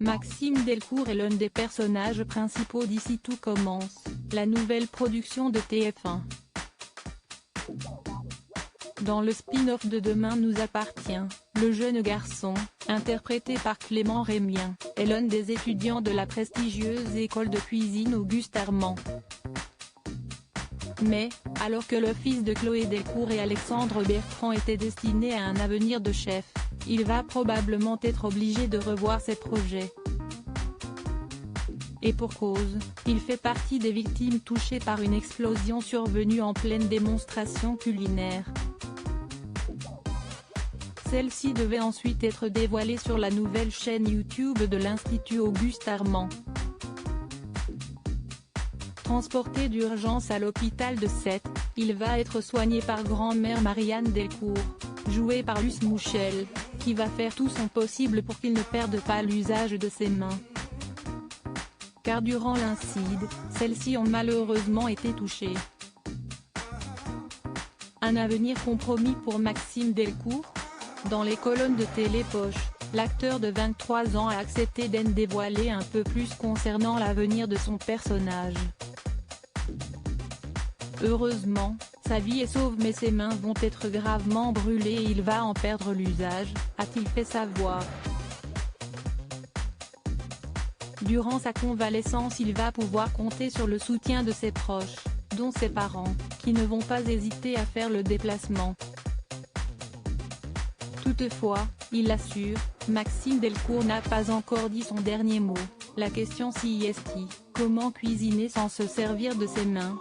Maxime Delcourt est l'un des personnages principaux d'Ici tout commence, la nouvelle production de TF1. Dans le spin-off de Demain nous appartient, le jeune garçon, interprété par Clément Rémien, est l'un des étudiants de la prestigieuse école de cuisine Auguste Armand. Mais, alors que le fils de Chloé Delcourt et Alexandre Bertrand était destiné à un avenir de chef, il va probablement être obligé de revoir ses projets. Et pour cause, il fait partie des victimes touchées par une explosion survenue en pleine démonstration culinaire. Celle-ci devait ensuite être dévoilée sur la nouvelle chaîne YouTube de l'Institut Auguste Armand. Transporté d'urgence à l'hôpital de Sète, il va être soigné par grand-mère Marianne Delcourt, jouée par Luce Mouchel, qui va faire tout son possible pour qu'il ne perde pas l'usage de ses mains. Car durant l'incide, celles-ci ont malheureusement été touchées. Un avenir compromis pour Maxime Delcourt? Dans les colonnes de Télépoche, l'acteur de 23 ans a accepté d'en dévoiler un peu plus concernant l'avenir de son personnage. Heureusement, sa vie est sauve mais ses mains vont être gravement brûlées et il va en perdre l'usage, a-t-il fait savoir. Durant sa convalescence il va pouvoir compter sur le soutien de ses proches, dont ses parents, qui ne vont pas hésiter à faire le déplacement. Toutefois, il assure, Maxime Delcourt n'a pas encore dit son dernier mot, la question s'y est comment cuisiner sans se servir de ses mains.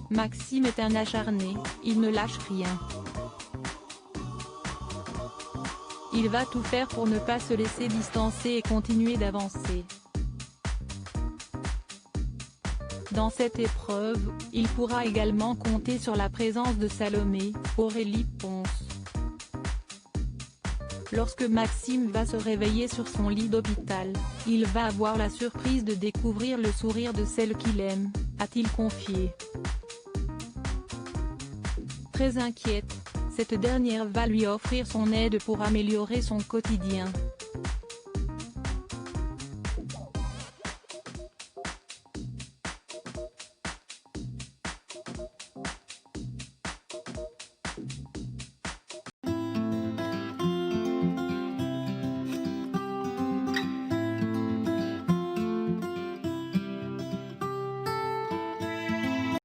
Maxime est un acharné, il ne lâche rien. Il va tout faire pour ne pas se laisser distancer et continuer d'avancer. Dans cette épreuve, il pourra également compter sur la présence de Salomé, Aurélie Ponce. Lorsque Maxime va se réveiller sur son lit d'hôpital, il va avoir la surprise de découvrir le sourire de celle qu'il aime, a-t-il confié. Très inquiète, cette dernière va lui offrir son aide pour améliorer son quotidien.